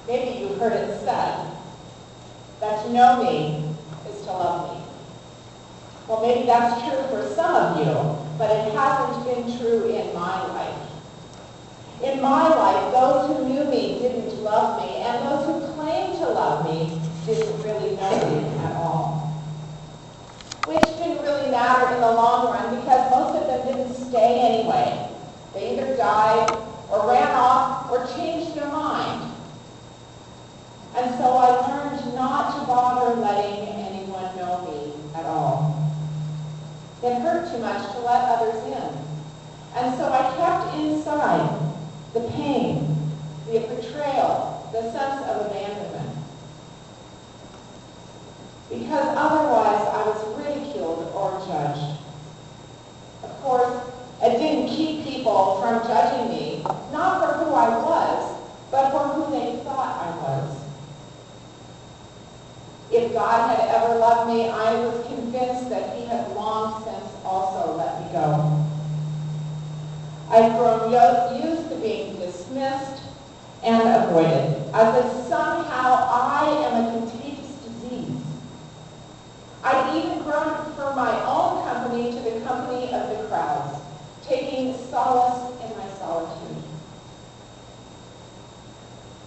Maybe you've heard it said that to know me is to love me. Well, maybe that's true for some of you, but it hasn't been true in my life. In my life, those who knew me didn't love me, and those who claimed to love me didn't really know me at all. Which didn't really matter in the long run because most of them didn't stay anyway. They either died or ran off or changed their mind. And so I learned not to bother letting anyone know me at all. It hurt too much to let others in. And so I kept inside the pain, the betrayal, the sense of abandonment. Because otherwise I was ridiculed or judged. Of course, it didn't keep people from judging me, not for who I was, but for who they thought I was. If God had ever loved me, I was convinced that he had long since also let me go. I'd grown used to being dismissed and avoided, as if somehow I am a contagious disease. I'd even grown to prefer my own company to the company of the crowds, taking solace in my solitude.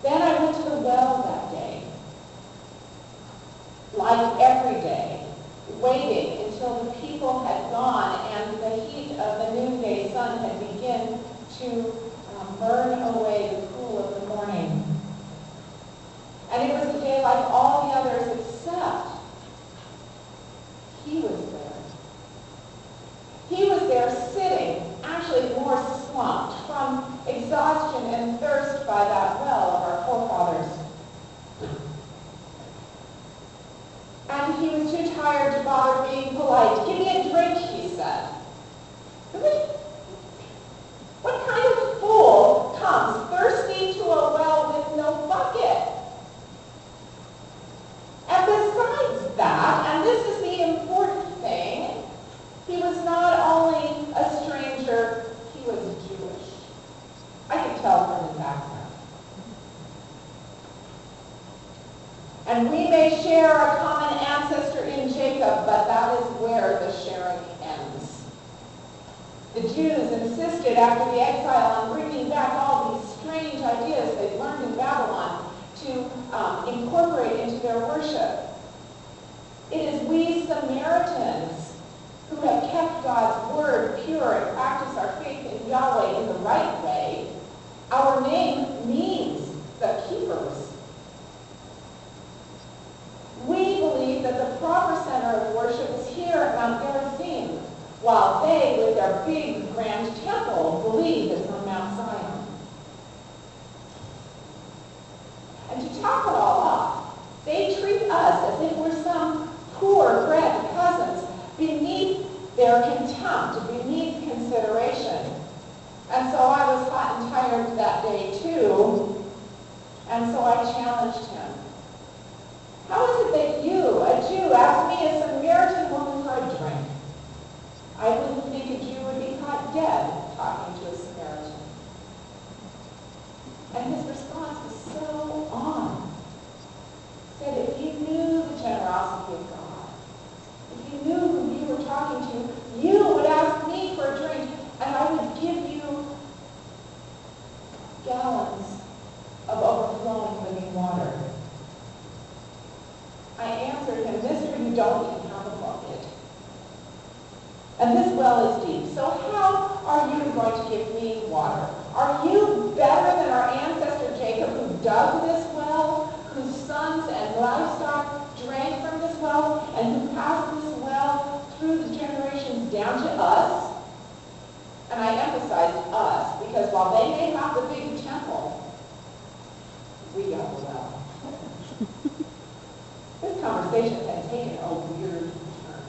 Then I went to the well that day, like every day, waiting until the people had gone and the heat of the noonday sun had begun to burn away the cool of the morning. And it was a day like all the others except he was there. He was there sitting, actually more slumped from exhaustion and thirst by that well of our forefathers. And he was too tired to bother being polite. "Give me a drink," he said. Really? What kind of fool comes thirsty to a well with no bucket? And besides that, and this is the important thing, he was not only a stranger, he was Jewish. I could tell from his accent. And we may share a common ancestor in Jacob, but that is where the sharing ends. The Jews insisted after the exile on bringing back all these strange ideas they learned in Babylon to incorporate into their worship. It is we Samaritans who have kept God's word pure and practice our faith in Yahweh in the right way. Our name means the keepers. We believe that the proper center of worship is here at Mount Gerizim, while they, with their big grand temple, believe it's on Mount Zion. And to top it all off, they treat us as if we're some poor-bred cousins beneath their contempt, beneath consideration. And so I was hot and tired that day too, and so I challenged him. How is it that you, a Jew, ask me, a Samaritan woman, for a drink? I wouldn't think a Jew would be caught dead talking to a Samaritan. And his response was so odd. He said, if you knew the generosity of God, if you knew who you were talking to, you would ask me for a drink, and I would give you gallons of overflowing living water. I answered him, "Mister, you don't even have a bucket. And this well is deep. So how are you going to give me water? Are you better than our ancestor Jacob, who dug this well, whose sons and livestock drank from this well, and who passed this well through the generations down to us?" And I emphasized us, because while they may have the big temple, we got the well. This conversation had taken a weird turn.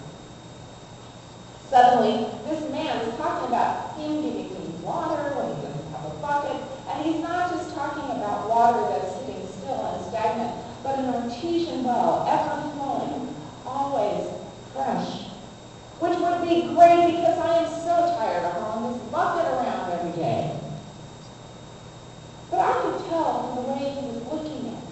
Suddenly, this man is talking about him giving me water when he doesn't have a bucket, and he's not just talking about water that's sitting still and stagnant, but an artesian well, ever flowing, always fresh, which would be great because I am so tired of hauling this bucket around every day. But I could tell from the way he was looking at me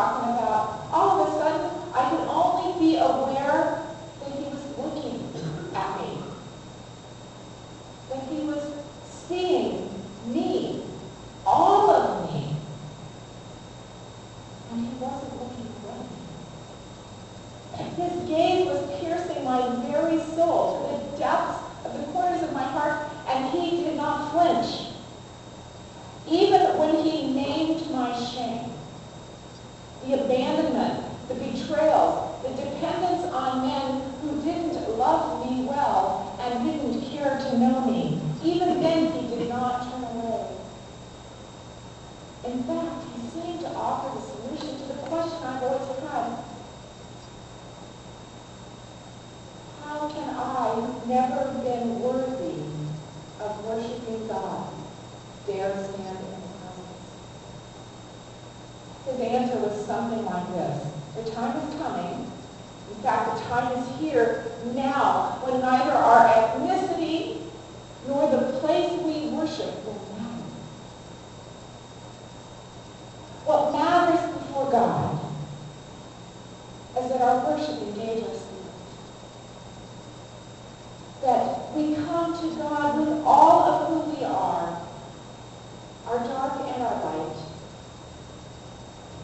talking about, all of a sudden, I could only be aware that he was looking at me. That he was seeing me, all of me. And he wasn't looking away. His gaze was piercing my very soul to the depths of the corners of my heart, and he did not flinch. Even when he named my shame, the abandonment, the betrayal, the dependence on men who didn't love me well and didn't care to know me, even then he did not turn away. In fact, he seemed to offer the solution to the question I've always had. How can I, who've never been worthy of worshiping God, dare stand in his presence? His answer was something like this. The time is coming. In fact, the time is here now when neither our ethnicity nor the place we worship will matter. What matters before God is that our worship engages us. That we come to God with all of who we are, our dark and our light.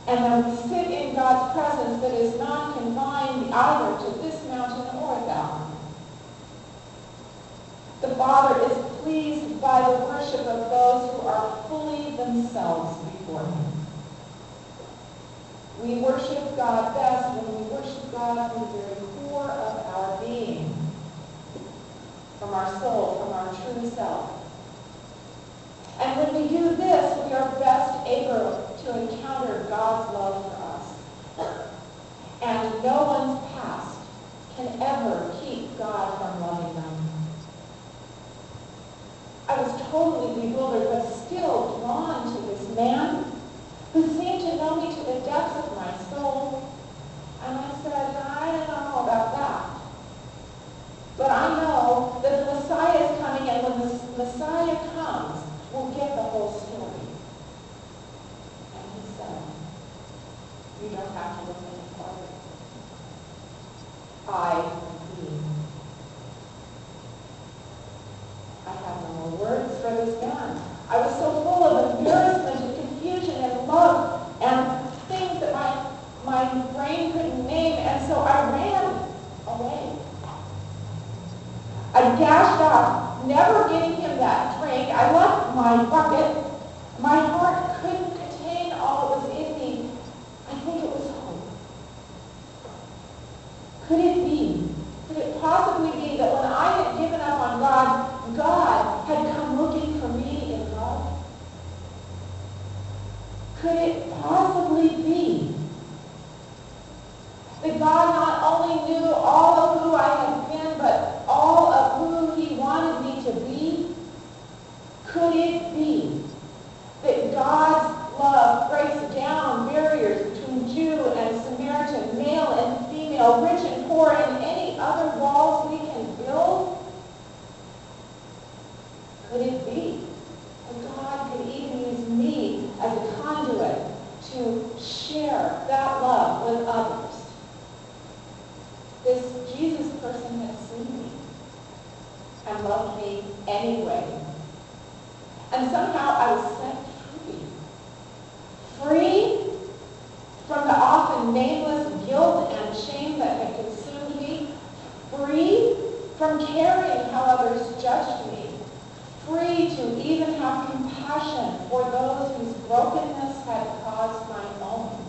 And then we sit in God's presence that is not confined either to this mountain or that one. The Father is pleased by the worship of those who are fully themselves before him. We worship God best when we worship God from the very core of our being, from our soul, from our true self. And when we do this, we are best able to encounter God's love for us. And no one's past can ever keep God from loving them. I was totally bewildered, but still drawn to this man who seemed to know me to the depths of my soul. And I said, I don't know about that. But I know that the Messiah is coming, and when the Messiah comes, we'll get the whole story. And he said, you don't have to look any farther. I am he. I have no more words for this man. I was so full of embarrassment and confusion and love and things that my brain couldn't name, and so I ran away. I dashed off, never giving him that drink. I left my bucket. My heart couldn't contain all that was in me. I think it was hope. Could it possibly be that when I had given up on God, God had come looking for me in love? Could it possibly be that God not only knew all of who I had been, but all of who he wanted me to be? Could it be that God's love breaks down barriers between Jew and Samaritan, male and female, rich and poor, and any other walls we can build? Could it be that God could even use me as a conduit to share that love with others? This Jesus person had seen me and loved me anyway. And somehow I was set free. Free from the often nameless guilt and shame that had consumed me. Free from caring how others judged me. Free to even have compassion for those whose brokenness had caused my own.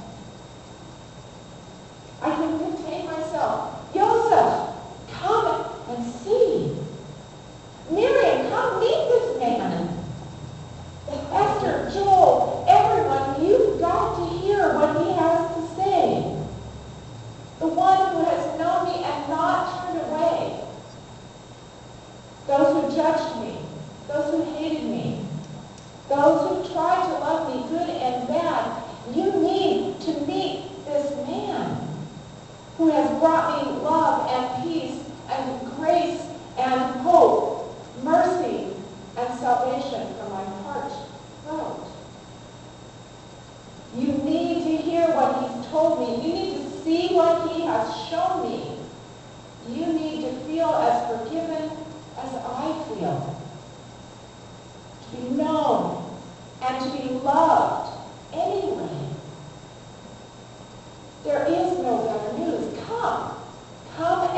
I could contain myself. Joseph, come and see. Miriam, come meet this man. Esther, Joel, everyone, you've got to hear what he has to say. The one who has known me and not turned away. Those who judged me, those who hated me, those who tried to love me good and bad. You need to meet this man who has brought me love and peace and grace and hope, mercy and salvation from my parched throat. You need to hear what he's told me. You need to see what he has shown me. You need to feel as forgiven as I feel. To be known and to be loved anyway. There is no better news. Come. Come